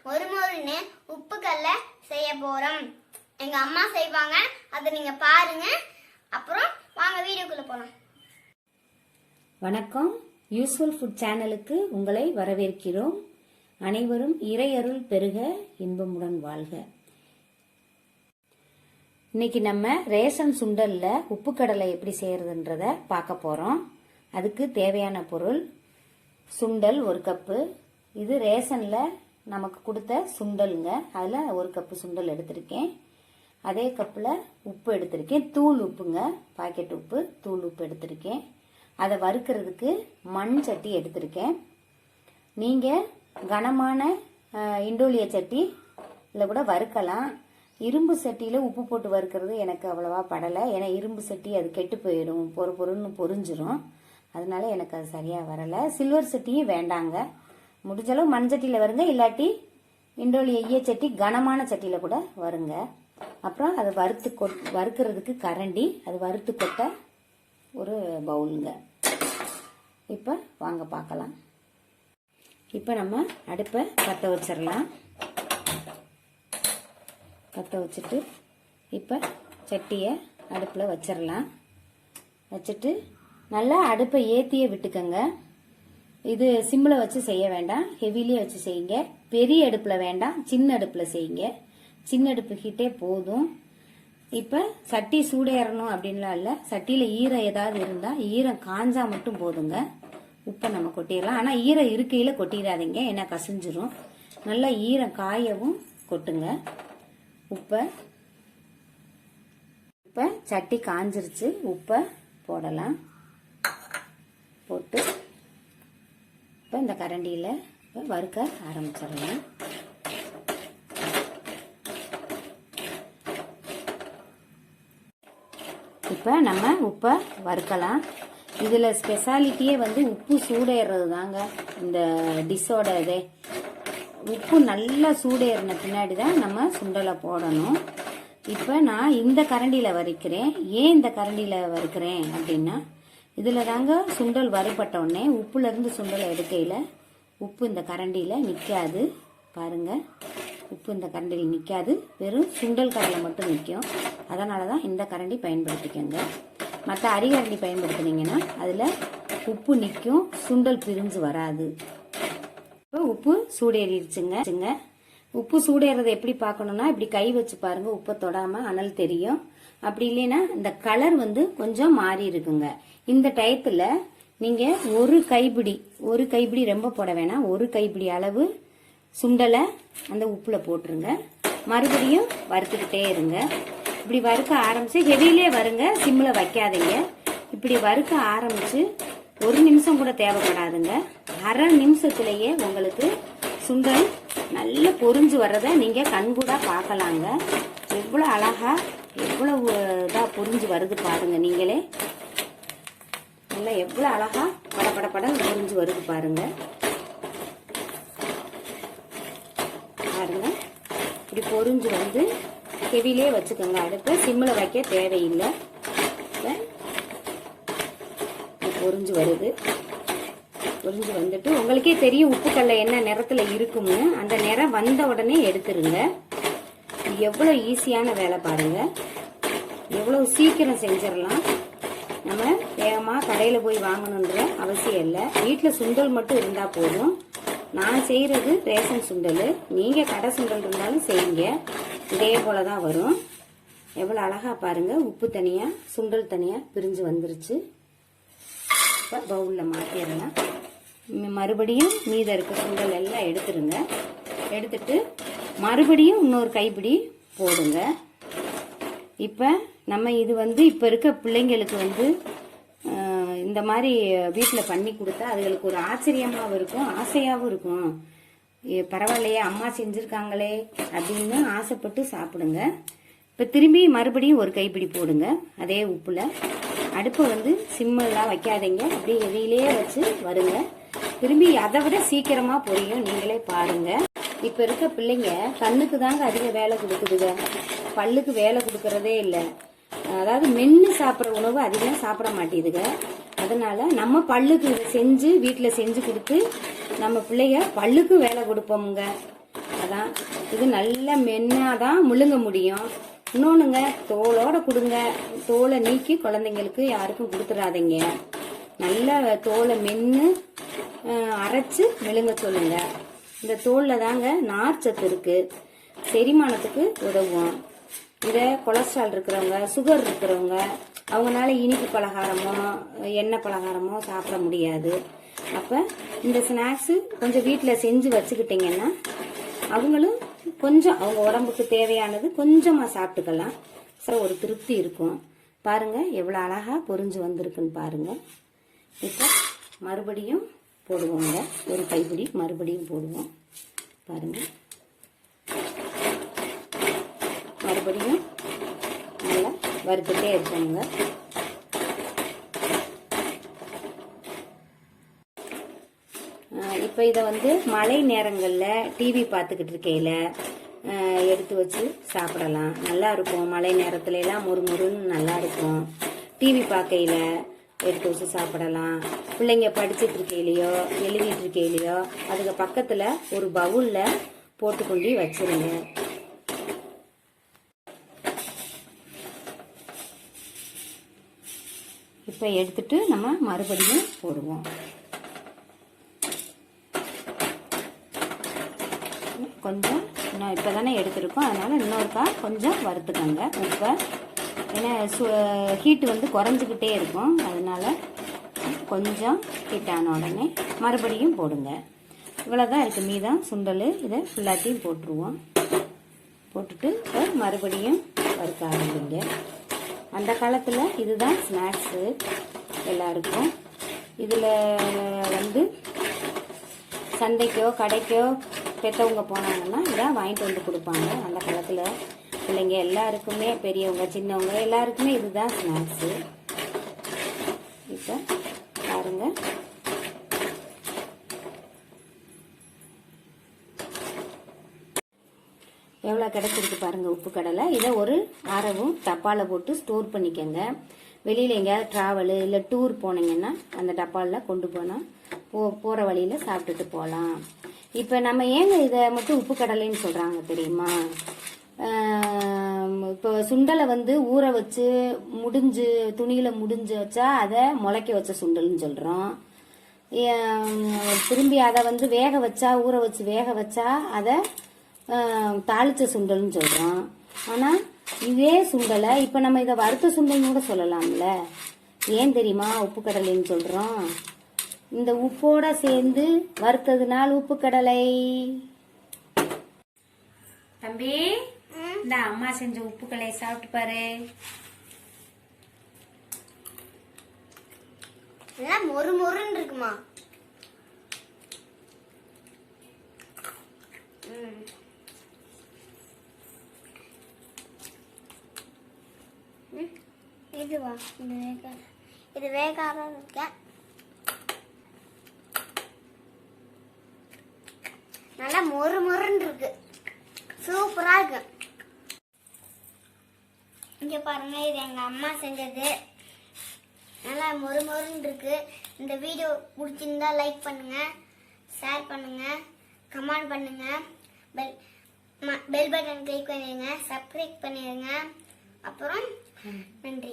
மொறுமொறுன்னு உப்புக்கல்ல செய்ய போறோம். எங்க அம்மா செய்வாங்க, அதை நீங்க பாருங்க. அப்புறம் வாங்க வீடியோக்குள்ள போலாம். வணக்கம், யூஸ்ஃபுல் ஃபுட் சேனலுக்கு உங்களை வரவேற்கிறோம். அனைவரும் இறையருள் பெருக, இன்பமுடன் வாழ்க. இன்னைக்கு நம்ம ரேஷன் சுண்டல்ல உப்பு கடலை எப்படி செய்யறதுன்றத பார்க்க போறோம். அதுக்கு தேவையான பொருள் சுண்டல் 1 கப்பு. இது ரேஷன்ல நமக்கு கொடுத்த சுண்டலுங்க. அதுல 1 கப்பு சுண்டல் எடுத்திருக்கேன். அதே கப்புல உப்பு எடுத்திருக்கேன். தூள் உப்புங்க, பாக்கெட் உப்பு, தூள் உப்பு எடுத்திருக்கேன். அதை வறுக்கிறதுக்கு மண் சட்டி எடுத்திருக்கேன். நீங்க கனமான இண்டோலிய சட்டி இல்லை கூட வறுக்கலாம். இரும்பு சட்டியில உப்பு போட்டு வறுக்கிறது எனக்கு அவ்வளவா படலை. ஏன்னா இரும்பு சட்டி அது கெட்டு போயிடும், பொறுன்னு பொரிஞ்சிரும். அதனால எனக்கு அது சரியா வரல. சில்வர் சட்டியும் வேண்டாங்க. முடிஞ்சளவு மண் சட்டியில வருங்க, இல்லாட்டி இண்டோலிய ஈயச்சட்டி கனமான சட்டியில கூட வருங்க. அப்புறம் அது வறுக்கிறதுக்கு கரண்டி, அது வறுத்து கொட்ட ஒரு பவுலுங்க. இப்போ வாங்க பார்க்கலாம். இப்போ நம்ம அடுப்பை பற்ற வச்சிடலாம். பற்ற வச்சுட்டு இப்போ சட்டியை அடுப்பில் வச்சிடலாம். வச்சுட்டு நல்லா அடுப்பை ஏற்றியே விட்டுக்கங்க. இது சிம்மில் வச்சு செய்ய வேண்டாம், ஹெவிலியே வச்சு செய்யுங்க. பெரிய அடுப்பில் வேண்டாம், சின்ன அடுப்பில் செய்யுங்க. சின்ன அடுப்பு ஹீட்டே போதும். இப்போ சட்டி சூடேறணும் அப்படின்லாம் இல்லை. சட்டியில் ஈரம் ஏதாவது இருந்தால், ஈரம் காஞ்சா மட்டும் போதுங்க. உப்பை நம்ம கொட்டிடலாம். ஆனால் ஈரம் இருக்கையில் கொட்டிடாதீங்க, ஏன்னா கசிஞ்சிரும். நல்லா ஈரம் காயவும் கொட்டுங்க உப்பை. இப்போ சட்டி காஞ்சிருச்சு, உப்பை போடலாம். போட்டு இப்போ இந்த கரண்டியில் இப்போ வறுக்க ஆரம்பிச்சிடலாம். இப்போ நம்ம உப்பை வறுக்கலாம். இதில் ஸ்பெஷாலிட்டியே உப்பு சூடேறது தாங்க இந்த டிஷ்ஷோட இதே. உப்பு நல்லா சூடேறின பின்னாடி தான் நம்ம சுண்டலை போடணும். இப்போ நான் இந்த கரண்டியில் வறுக்கிறேன். ஏன் இந்த கரண்டியில் வறுக்கிறேன் அப்படின்னா, இதில் தாங்க சுண்டல் வறுபட்ட உடனே உப்புலேருந்து சுண்டலை எடுக்கையில் உப்பு இந்த கரண்டியில் நிற்காது. பாருங்கள், உப்பு இந்த கரண்டியில் நிற்காது, வெறும் சுண்டல் கடலை மட்டும் நிற்கும். அதனால தான் இந்த கரண்டி பயன்படுத்திக்கோங்க. மற்ற அரிகரண்டி பயன்படுத்தினீங்கன்னா அதில் உப்பு நிற்கும், சுண்டல் பிரிஞ்சு வராது. இப்போ உப்பு சூடேறிடுச்சுங்க. உப்பு சூடேறதை எப்படி பார்க்கணும்னா, இப்படி கை வச்சு பாருங்க, உப்பை தொடாமல் அனல் தெரியும். அப்படி இல்லைன்னா இந்த கலர் கொஞ்சம் மாறி இருக்குங்க. இந்த டயத்தில் நீங்கள் ஒரு கைப்பிடி ரொம்ப போட வேணாம், ஒரு கைப்பிடி அளவு சுண்டலை அந்த உப்பில் போட்டுருங்க. மறுபடியும் வறுத்துக்கிட்டே இருங்க. இப்படி வறுக்க ஆரம்பிச்சு ஹெவிலே வருங்க, சிம்மில் வைக்காதீங்க. இப்படி வறுக்க ஆரம்பிச்சு 1 நிமிஷம் கூட தேவைப்படாதுங்க. அரை நிமிஷத்துலேயே உங்களுக்கு சுண்டல் நல்லா பொரிஞ்சு வர்றதை நீங்கள் கண்கூடா பார்க்கலாங்க. எவ்வளோ அழகா, எவ்வளவு இதாக பொரிஞ்சு வருது பாருங்க. நீங்களே நல்லா எவ்வளோ அழகா படபடன்னு பொரிஞ்சு வருது பாருங்க. பாருங்க, இப்படி பொரிஞ்சு ஹெவிலே வச்சுக்கோங்க. அடுத்து சிம்மில் வைக்க தேவையில்லை. பொரிஞ்சு வருது. பொரிஞ்சு வந்துட்டு உங்களுக்கே தெரியும் உப்புக்கல்ல என்ன நிறத்துல இருக்கும்னு. அந்த நிறம் வந்த உடனே எடுத்துருங்க. எவ்வளவு ஈஸியான வேலை பாருங்க, எவ்வளவு சீக்கிரம் செஞ்சிடலாம். நம்ம வேகமா கடையில போய் வாங்கணுன்ற அவசியம் இல்லை. வீட்டுல சுண்டல் மட்டும் இருந்தா போதும். நான் செய்யறது ரேஷன் சுண்டல், நீங்க கடை சுண்டல் இருந்தாலும் செய்யுங்க, இதே போலதான் வரும். எவ்வளவு அழகா பாருங்க, உப்பு தனியா சுண்டல் தனியா பிரிஞ்சு வந்துருச்சு. பவுல்ல மாத்திரலாம். மறுபடியும் மீத இருக்க சுண்டல் எல்லாம் எடுத்துருங்க. எடுத்துட்டு மறுபடியும் இன்னொரு கைப்பிடி போடுங்க. இப்ப நம்ம இது இப்ப இருக்க பிள்ளைங்களுக்கு இந்த மாதிரி வீட்டில் பண்ணி கொடுத்தா அதுகளுக்கு ஒரு ஆச்சரியமாகவும் இருக்கும், ஆசையாகவும் இருக்கும். பரவாயில்லையே, அம்மா செஞ்சிருக்காங்களே அப்படின்னு ஆசைப்பட்டு சாப்பிடுங்க. இப்போ திரும்பி மறுபடியும் ஒரு கைப்பிடி போடுங்க அதே உப்புல. அடுப்பை சிம்மெல்லாம் வைக்காதீங்க, அப்படியே எதையிலே வச்சு வருங்க. திரும்பி அதை விட சீக்கிரமா பொரியும், நீங்களே பாருங்க. இப்ப இருக்க பிள்ளைங்க கண்ணுக்கு தாங்க அதிக வேலை கொடுக்குதுங்க, பல்லுக்கு வேலை கொடுக்கறதே இல்லை. அதாவது மென்னு சாப்பிட்ற உணவு அதிகம் சாப்பிட மாட்டேதுங்க. அதனால நம்ம பல்லுக்கு செஞ்சு வீட்டில் செஞ்சு கொடுத்து நம்ம பிள்ளைங்க பல்லுக்கு வேலை கொடுப்போமுங்க. அதான் இது நல்லா மென்னாதான் முழுங்க முடியும். இன்னொன்னுங்க, தோலோட கொடுங்க. தோலை நீக்கி குழந்தைங்களுக்கு யாருக்கும் கொடுத்துடாதீங்க. நல்லா தோலை மென்னு அரைச்சு மெழுங்க சொல்லுங்க. இந்த தோல்ல தாங்க நார்ச்சத்து இருக்கு, செரிமானத்துக்கு உதவும். இதை கொலஸ்ட்ரால் இருக்கிறவங்க, சுகர் இருக்கிறவங்க, அவங்களால இனிப்பு பலகாரமோ எண்ணெய் பலகாரமோ சாப்பிட முடியாது. அப்போ இந்த ஸ்நாக்ஸு கொஞ்சம் வீட்டில் செஞ்சு வச்சுக்கிட்டிங்கன்னா அவங்களும் கொஞ்சம் அவங்க உடம்புக்கு தேவையானது கொஞ்சமாக சாப்பிட்டுக்கலாம். ஒரு திருப்தி இருக்கும். பாருங்கள் எவ்வளோ அழகாக பொரிஞ்சு வந்திருக்குன்னு பாருங்கள். இப்போ மறுபடியும் போடுவோங்க, ஒரு கைப்பிடி மறுபடியும் போடுவோம். பாருங்கள், மறுபடியும் நல்லா வறுத்துட்டே இருக்கணுங்க. இப்போ இதை வந்து மழை நேரங்களில் டிவி பார்த்துக்கிட்டு இருக்கையில் எடுத்து வச்சு சாப்பிடலாம். நல்லா இருக்கும். மழை நேரத்துல எல்லாம் முறுமுறுன்னு நல்லா இருக்கும். டிவி பார்க்கையில் எடுத்து வச்சு சாப்பிடலாம். பிள்ளைங்க படிச்சுட்டு இருக்கையிலையோ எழுதிட்டு இருக்கையிலையோ அதுக்கு பக்கத்தில் ஒரு பவுலில் போட்டு கொண்டு வச்சிருங்க. இப்போ எடுத்துட்டு நம்ம மறுபடியும் போடுவோம். கொஞ்சம் இன்னும் இப்போ தானே எடுத்துருக்கோம், அதனால் இன்னொருக்கா கொஞ்சம் வறுத்துக்கோங்க உப்பை. ஏன்னா ஹீட்டு வந்து குறைஞ்சிக்கிட்டே இருக்கும், அதனால் கொஞ்சம் ஹீட்டான உடனே மறுபடியும் போடுங்க. இவ்வளோதான் இருக்குது மீதம் சுண்டல். இதை ஃபுல்லாத்தையும் போட்டுருவோம். போட்டுட்டு இப்போ மறுபடியும் வறுக்க ஆரம்பிங்க. அந்த காலத்தில் இதுதான் ஸ்நாக்ஸு எல்லாருக்கும். இதில் வந்து சந்தைக்கோ கடைக்கோ பெற்றவங்க போனாங்கன்னா இதான் வாங்கிட்டு வந்து கொடுப்பாங்க. அந்த காலத்தில் பிள்ளைங்க எல்லாருக்குமே, பெரியவங்க சின்னவங்க எல்லாருக்குமே இதுதான் ஸ்நாக்ஸு. இப்போ பாருங்க, எவ்வளோ கிடைச்சிருக்கு பாருங்க உப்பு கடலை. இதை ஒரு அரவும் டப்பாவில் போட்டு ஸ்டோர் பண்ணிக்கோங்க. வெளியில் எங்கேயாவது ட்ராவலு இல்லை டூர் போனீங்கன்னா அந்த டப்பாவில் கொண்டு போனால் போகிற வழியில் சாப்பிட்டுட்டு போகலாம். இப்போ நம்ம ஏங்க இதை மட்டும் உப்பு கடலைன்னு சொல்கிறாங்க தெரியுமா? இப்போ சுண்டலை வந்து ஊற வச்சு முடிஞ்சு துணியில் முடிஞ்சு வச்சா அதை முளைக்க வச்ச சுண்டல்னு சொல்கிறோம். திரும்பி அதை வந்து வேக வச்சா, ஊற வச்சு வேக வச்சா அதை தாளிச்ச சுண்டல்னு சொல்கிறோம். ஆனால் இதே சுண்டலை இப்போ நம்ம இதை வறுத்த சுண்டல்னு கூட சொல்லலாம்ல. ஏன் தெரியுமா உப்பு கடலைன்னு சொல்கிறோம்? இந்த உப்போட சேர்ந்து வறுத்ததுனால் உப்பு கடலை. தம்பி, இந்த அம்மா செஞ்ச உப்பு கடலை சாப்பிட்டு பாரு. மொறு மொறுன்னு இருக்குமா? இதுவா? இது வேகாத இருக்க. நல்லா மொறு மொறுன்னு இருக்கு, சூப்பரா இருக்கு. இங்க பாருங்க, இது எங்க அம்மா செஞ்சது. நல்லா மொறு மொறுன்னு இருக்கு. இந்த வீடியோ பிடிச்சிருந்தா லைக் பண்ணுங்க, ஷேர் பண்ணுங்க, கமெண்ட் பண்ணுங்க, பெல் பட்டன் கிளிக் பண்ணிடுங்க, சப்ஸ்கிரைப் பண்ணிடுங்க. அப்புறம் நன்றி.